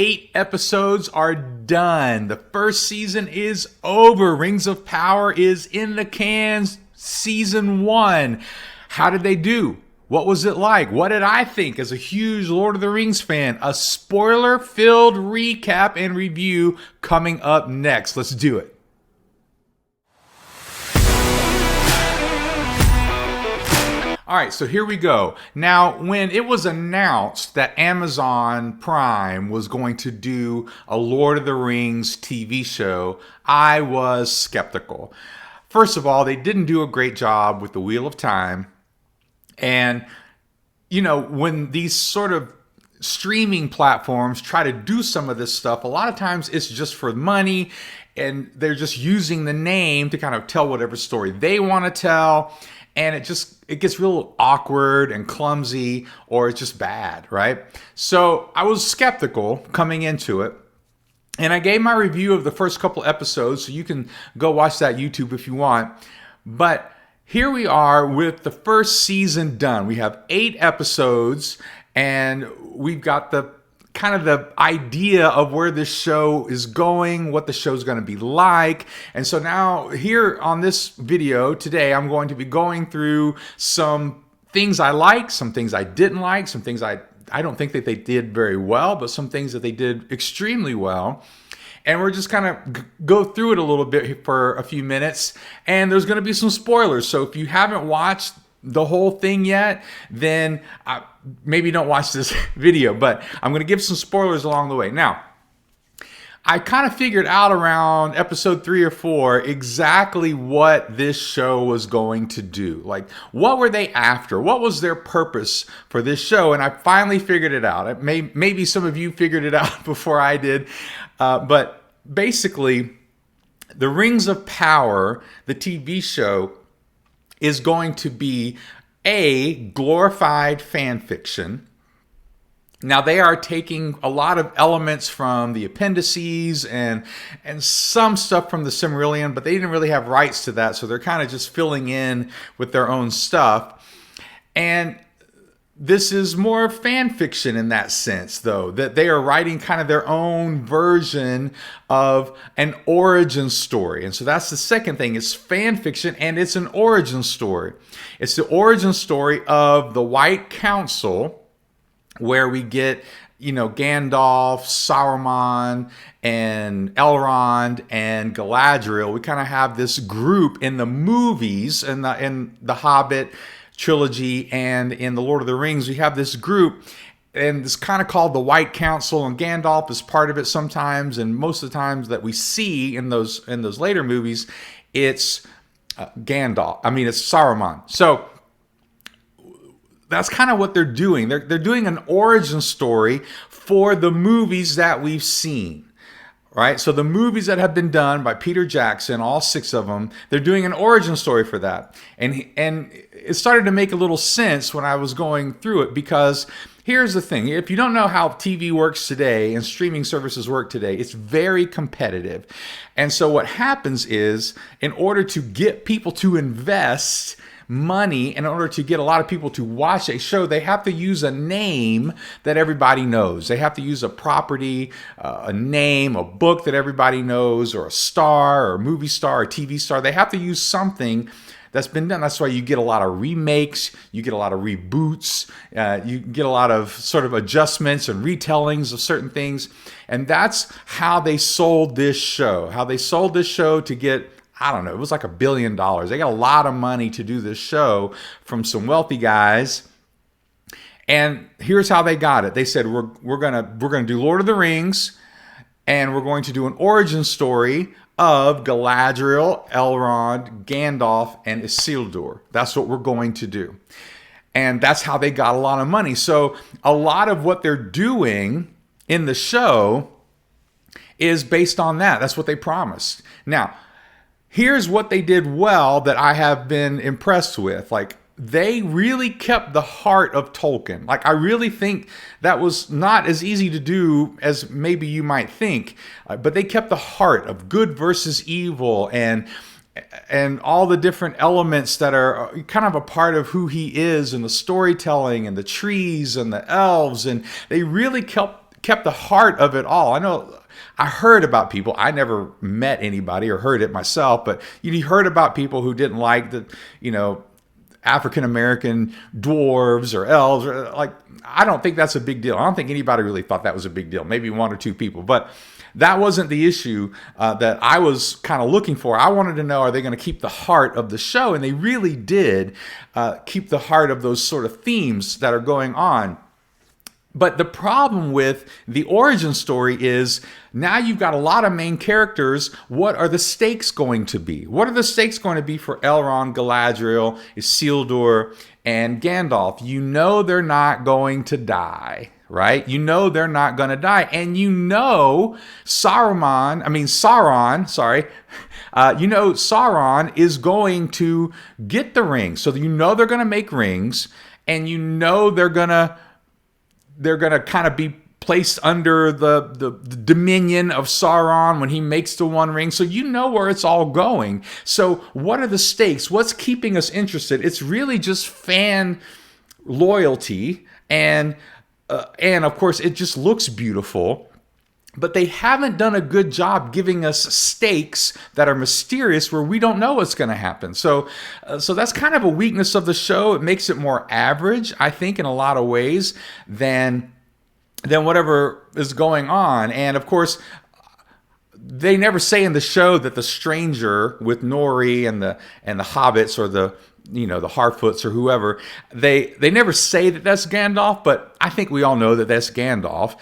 8 episodes are done. The first season is over. Rings of Power is in the cans. Season 1. How did they do? What was it like? What did I think as a huge Lord of the Rings fan? A spoiler-filled recap and review coming up next. Let's do it. All right, so here we go. Now, when it was announced that Amazon Prime was going to do a Lord of the Rings TV show, I was skeptical. First of all, they didn't do a great job with the Wheel of Time. And, you know, when these sort of streaming platforms try to do some of this stuff, a lot of times it's just for money, and they're just using the name to kind of tell whatever story they want to tell. And it gets real awkward and clumsy, or it's just bad, right? So I was skeptical coming into it. And I gave my review of the first couple episodes, so you can go watch that YouTube if you want. But here we are with the first season done. We have 8 episodes, and we've got the kind of the idea of where this show is going, what the show's going to be like. And so now here on this video today, I'm going to be going through some things I like, some things I didn't like, some things I don't think that they did very well, but some things that they did extremely well. And we're just kind of go through it a little bit for a few minutes. And there's going to be some spoilers. So if you haven't watched the whole thing yet, then maybe don't watch this video, but I'm going to give some spoilers along the way. Now, I kind of figured out around episode 3 or 4 exactly what this show was going to do. Like, what were they after? What was their purpose for this show? And I finally figured it out. Maybe some of you figured it out before I did, but basically, the Rings of Power, the TV show, is going to be a glorified fan fiction. Now, they are taking a lot of elements from the appendices and some stuff from the Silmarillion, but they didn't really have rights to that, so they're kind of just filling in with their own stuff. And this is more fan fiction in that sense, though, that they are writing kind of their own version of an origin story. And so that's the second thing. It's fan fiction, and it's an origin story. It's the origin story of the White Council, where we get, you know, Gandalf, Saruman, and Elrond, and Galadriel. We kind of have this group in the movies, in the Hobbit trilogy, and in the Lord of the Rings. We have this group, and it's kind of called the White Council, and Gandalf is part of it sometimes, and most of the times that we see in those later movies, it's it's Saruman. So that's kind of what they're doing. They're doing an origin story for the movies that we've seen. Right? So the movies that have been done by Peter Jackson, all 6 of them, they're doing an origin story for that. And it started to make a little sense when I was going through it, because here's the thing. If you don't know how TV works today and streaming services work today, it's very competitive. And so what happens is, in order to get people to invest money, in order to get a lot of people to watch a show, they have to use a name that everybody knows. They have to use a property, a name, a book that everybody knows, or a star, or a movie star, or a TV star. They have to use something that's been done. That's why you get a lot of remakes, you get a lot of reboots, you get a lot of sort of adjustments and retellings of certain things. And that's how they sold this show. How they sold this show to get, I don't know, it was like $1 billion. They got a lot of money to do this show from some wealthy guys. And here's how they got it. They said, we're gonna do Lord of the Rings, and we're going to do an origin story of Galadriel, Elrond, Gandalf, and Isildur. That's what we're going to do. And that's how they got a lot of money. So a lot of what they're doing in the show is based on that. That's what they promised. Now, here's what they did well that I have been impressed with. Like, they really kept the heart of Tolkien. Like, I really think that was not as easy to do as maybe you might think. But they kept the heart of good versus evil, and all the different elements that are kind of a part of who he is, and the storytelling, and the trees, and the elves. And they really kept kept the heart of it all. I know I heard about people. I never met anybody or heard it myself, but you heard about people who didn't like the, African American dwarves or elves. Or like, I don't think that's a big deal. I don't think anybody really thought that was a big deal. Maybe one or two people, but that wasn't the issue that I was kind of looking for. I wanted to know, are they going to keep the heart of the show? And they really did keep the heart of those sort of themes that are going on. But the problem with the origin story is now you've got a lot of main characters. What are the stakes going to be? What are the stakes going to be for Elrond, Galadriel, Isildur, and Gandalf? You know they're not going to die, right? You know they're not going to die. And you know Sauron is going to get the rings. So you know they're going to make rings, and you know they're going to kind of be placed under the dominion of Sauron when he makes the One Ring. So you know where it's all going. So what are the stakes? What's keeping us interested? It's really just fan loyalty, and of course it just looks beautiful. But they haven't done a good job giving us stakes that are mysterious where we don't know what's going to happen. So that's kind of a weakness of the show. It makes it more average, I think, in a lot of ways than whatever is going on. And of course, they never say in the show that the stranger with Nori and the hobbits or the Harfoots or whoever, they never say that that's Gandalf, but I think we all know that that's Gandalf.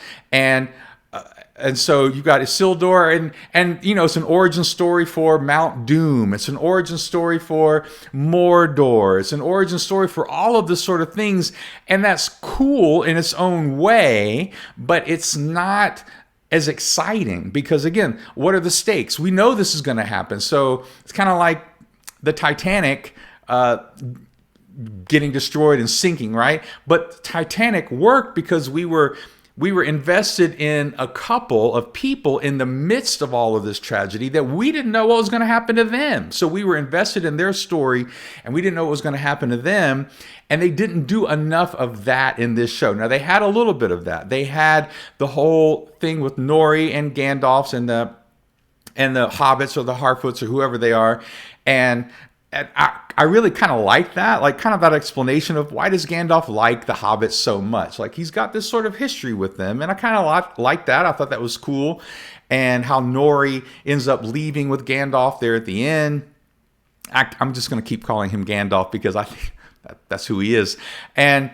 And so you've got Isildur, and it's an origin story for Mount Doom. It's an origin story for Mordor. It's an origin story for all of this sort of things. And that's cool in its own way, but it's not as exciting because, again, what are the stakes? We know this is going to happen. So it's kind of like the Titanic getting destroyed and sinking, right? But Titanic worked because we were invested in a couple of people in the midst of all of this tragedy that we didn't know what was going to happen to them. So we were invested in their story, and we didn't know what was going to happen to them. And they didn't do enough of that in this show. Now, they had a little bit of that. They had the whole thing with Nori and Gandalf's and the hobbits or the Harfoots or whoever they are. And I really kind of like that, like kind of that explanation of why does Gandalf like the hobbits so much? Like he's got this sort of history with them, and I kind of like that. I thought that was cool. And how Nori ends up leaving with Gandalf there at the end. I'm just going to keep calling him Gandalf because I think that's who he is. And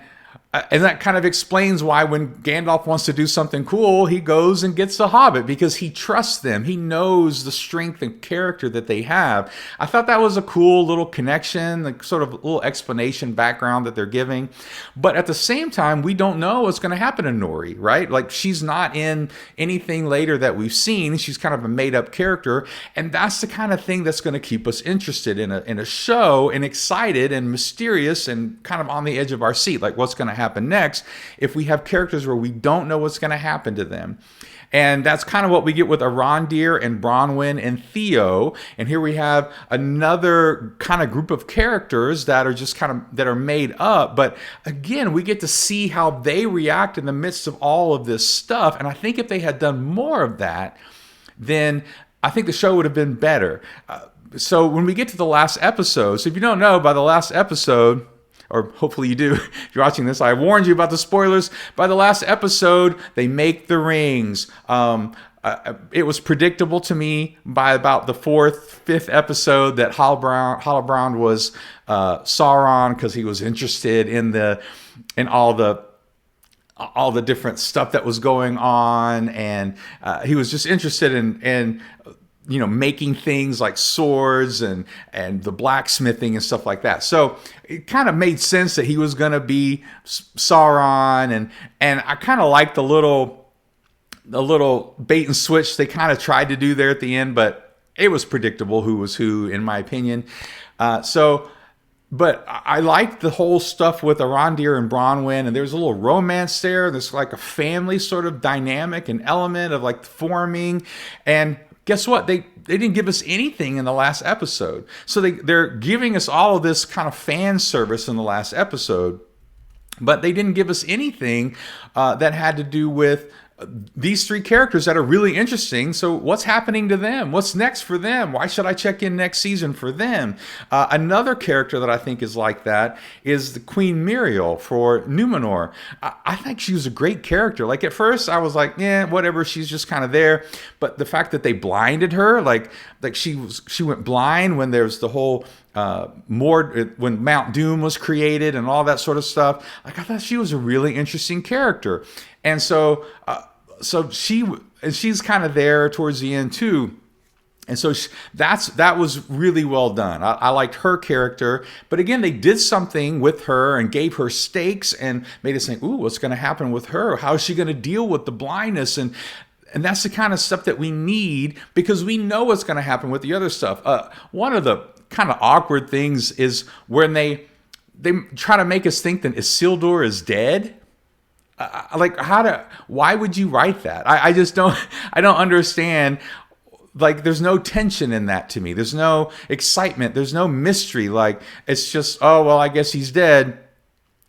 that kind of explains why when Gandalf wants to do something cool, he goes and gets a hobbit because he trusts them. He knows the strength and character that they have. I thought that was a cool little connection, the sort of little explanation background that they're giving. But at the same time, we don't know what's going to happen to Nori, right? Like she's not in anything later that we've seen. She's kind of a made-up character. And that's the kind of thing that's going to keep us interested in a show and excited and mysterious and kind of on the edge of our seat. Like what's going to happen next if we have characters where we don't know what's going to happen to them. And that's kind of what we get with Arondir and Bronwyn and Theo. And here we have another kind of group of characters that are just kind of that are made up. But again, we get to see how they react in the midst of all of this stuff. And I think if they had done more of that, then I think the show would have been better. So when we get to the last episode, so if you don't know, by the last episode, or hopefully you do, if you're watching this, I warned you about the spoilers. By the last episode, they make the rings. It was predictable to me by about the fifth episode that Halbrand was Sauron because he was interested in all the different stuff that was going on, and he was just interested in making things like swords and the blacksmithing and stuff like that. So it kind of made sense that he was going to be Sauron, and I kind of liked the little bait and switch they kind of tried to do there at the end, but it was predictable who was who, in my opinion. But I liked the whole stuff with Arondir and Bronwyn, and there's a little romance there. There's like a family sort of dynamic and element of like forming. And guess what? They didn't give us anything in the last episode. So they're giving us all of this kind of fan service in the last episode, but they didn't give us anything that had to do with these three characters that are really interesting. So what's happening to them? What's next for them? Why should I check in next season for them? Another character that I think is like that is the Queen Muriel for Numenor. I think she was a great character. Like at first I was like, yeah, whatever. She's just kind of there. But the fact that they blinded her, like she went blind when there's the whole when Mount Doom was created and all that sort of stuff. Like I thought she was a really interesting character. And so she's kind of there towards the end too. And so that was really well done. I liked her character, but again, they did something with her and gave her stakes and made us think, "Ooh, what's going to happen with her? How is she going to deal with the blindness?" And that's the kind of stuff that we need because we know what's going to happen with the other stuff. One of the kind of awkward things is when they try to make us think that Isildur is dead. Why would you write that? I just don't understand. Like there's no tension in that to me. There's no excitement. There's no mystery. Like it's just, oh, well, I guess he's dead.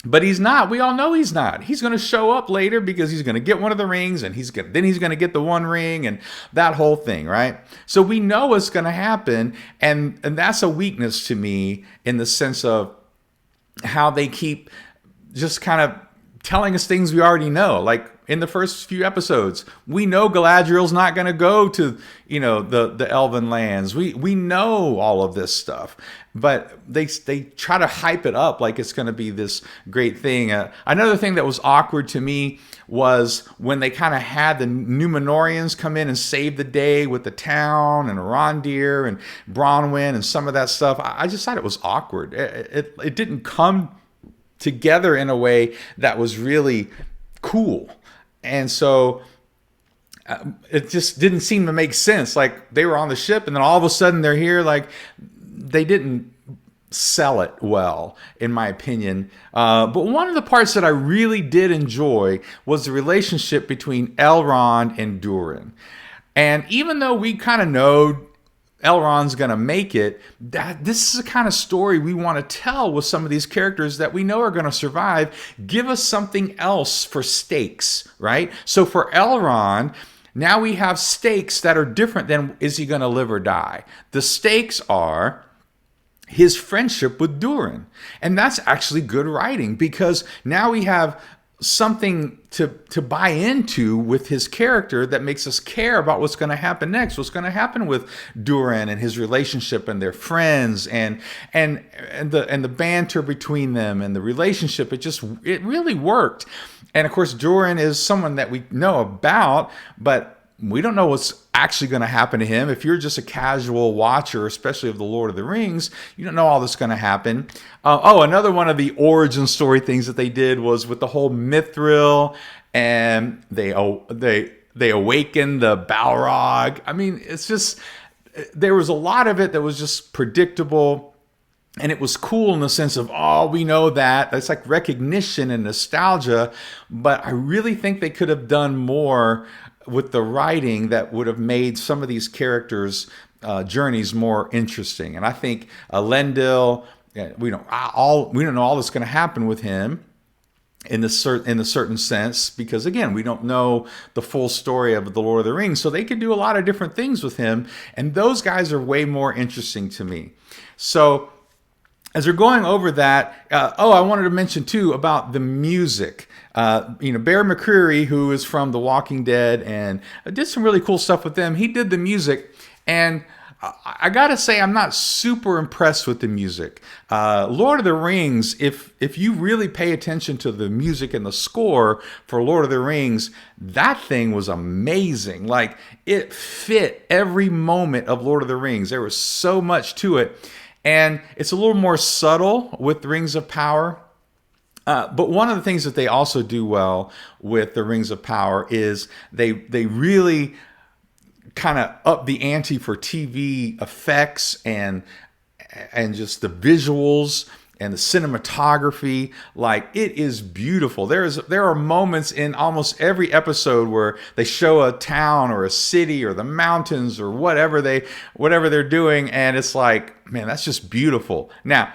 But he's not. We all know he's not. He's going to show up later because he's going to get one of the rings and then he's going to get the one ring and that whole thing, right? So we know what's going to happen. And that's a weakness to me in the sense of how they keep just kind of telling us things we already know. Like in the first few episodes, we know Galadriel's not going to go to, the Elven lands. We know all of this stuff, but they try to hype it up like it's going to be this great thing. Another thing that was awkward to me was when they kind of had the Numenorians come in and save the day with the town and Arondir and Bronwyn and some of that stuff. I just thought it was awkward. It didn't come together in a way that was really cool. And so it just didn't seem to make sense. Like they were on the ship and then all of a sudden they're here. Like they didn't sell it well, in my opinion. But one of the parts that I really did enjoy was the relationship between Elrond and Durin. And even though we kind of know Elrond's going to make it, this is the kind of story we want to tell with some of these characters that we know are going to survive. Give us something else for stakes, right? So for Elrond, now we have stakes that are different than is he going to live or die. The stakes are his friendship with Durin. And that's actually good writing because now we have something to buy into with his character that makes us care about what's going to happen next, what's going to happen with Durin and his relationship and their friends and the banter between them and the relationship. It really worked. And of course, Durin is someone that we know about, but we don't know what's actually going to happen to him. If you're just a casual watcher, especially of The Lord of the Rings, you don't know all this is going to happen. Another one of the origin story things that they did was with the whole Mithril, and they awakened the Balrog. I mean, it's just, there was a lot of it that was just predictable. And it was cool in the sense of, oh, we know that. It's like recognition and nostalgia. But I really think they could have done more with the writing that would have made some of these characters' journeys more interesting. And I think Elendil, we don't know all that's going to happen with him in the certain sense, because again, we don't know the full story of The Lord of the Rings. So they could do a lot of different things with him. And those guys are way more interesting to me. So as we're going over that, I wanted to mention too about the music. Bear McCreary, who is from The Walking Dead and did some really cool stuff with them. He did the music, and I gotta say, I'm not super impressed with the music. Lord of the Rings, if you really pay attention to the music and the score for Lord of the Rings, that thing was amazing. Like it fit every moment of Lord of the Rings. There was so much to it. And it's a little more subtle with the Rings of Power. But one of the things that they also do well with the Rings of Power is they really kind of up the ante for TV effects and just the visuals and the cinematography. Like it is beautiful. There are moments in almost every episode where they show a town or a city or the mountains or whatever they're doing, and it's like, man, that's just beautiful. Now,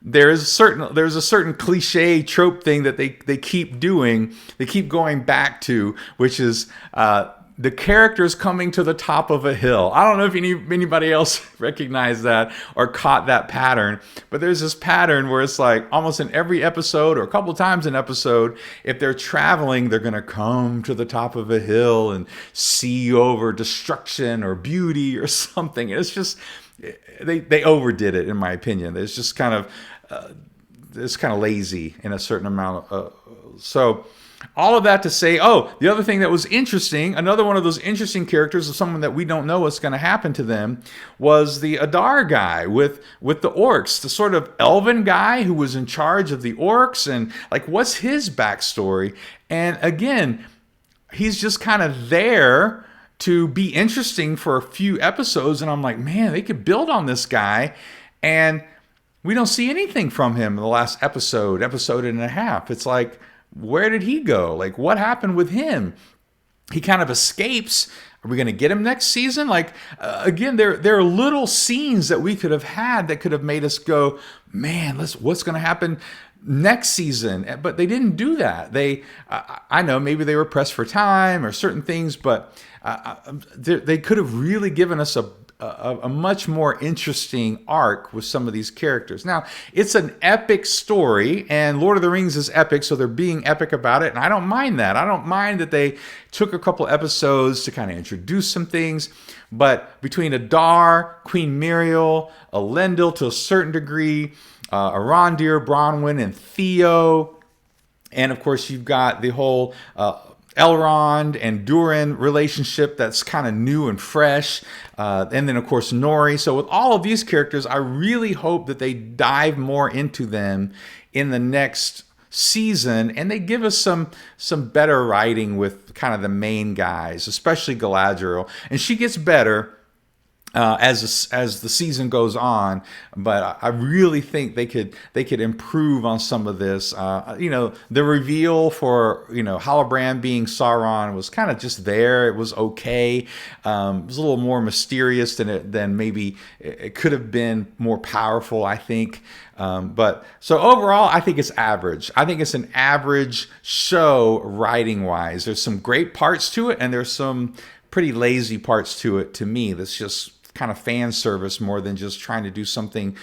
there's a certain cliche trope thing that they keep doing. They keep going back to, which is the characters coming to the top of a hill. I don't know if anybody else recognized that or caught that pattern, but there's this pattern where it's like almost in every episode or a couple times an episode, if they're traveling, they're going to come to the top of a hill and see over destruction or beauty or something. It's just, they overdid it, in my opinion. It's just kind of it's kind of lazy in a certain amount. So all of that to say, the other thing that was interesting, another one of those interesting characters of someone that we don't know what's going to happen to them, was the Adar guy with the orcs, the sort of elven guy who was in charge of the orcs, and like, what's his backstory? And again, he's just kind of there to be interesting for a few episodes, and I'm like, man, they could build on this guy, and we don't see anything from him in the last episode and a half. It's like, where did he go? Like, what happened with him? He kind of escapes. Are we going to get him next season? Like, again, there are little scenes that we could have had that could have made us go, man, what's going to happen next season? But they didn't do that. I know maybe they were pressed for time or certain things, but they could have really given us a much more interesting arc with some of these characters. Now, it's an epic story, and Lord of the Rings is epic, so they're being epic about it, and I don't mind that. I don't mind that they took a couple episodes to kind of introduce some things, but between Adar, Queen Miriel, Elendil to a certain degree, Arondir, Bronwyn, and Theo, and of course you've got the whole Elrond and Durin relationship that's kind of new and fresh. And then, of course, Nori. So with all of these characters, I really hope that they dive more into them in the next season, and they give us some better writing with kind of the main guys, especially Galadriel. And she gets better as the season goes on, but I really think they could improve on some of this. The reveal for Halbrand being Sauron was kind of just there. It was okay. It was a little more mysterious than maybe it could have been more powerful, I think. But so overall, I think it's average. I think it's an average show writing wise. There's some great parts to it, and there's some pretty lazy parts to it to me. That's just kind of fan service more than just trying to do something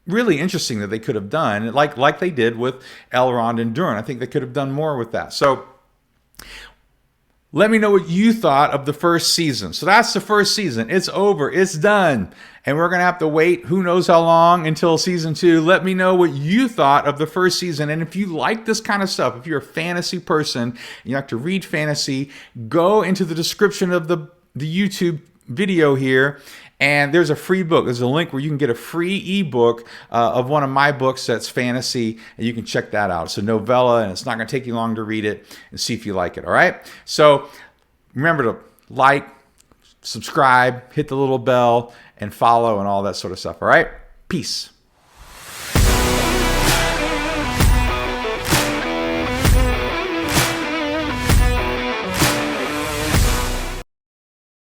really interesting that they could have done, like they did with Elrond and Durin. I think they could have done more with that. So let me know what you thought of the first season. So that's the first season. It's over. It's done. And we're going to have to wait who knows how long until season 2. Let me know what you thought of the first season. And if you like this kind of stuff, if you're a fantasy person and you like to read fantasy, go into the description of the YouTube video here, and there's a free book. There's a link where you can get a free ebook of one of my books that's fantasy, and you can check that out. It's a novella, and it's not going to take you long to read it and see if you like it, all right? So remember to like, subscribe, hit the little bell, and follow, and all that sort of stuff, all right? Peace.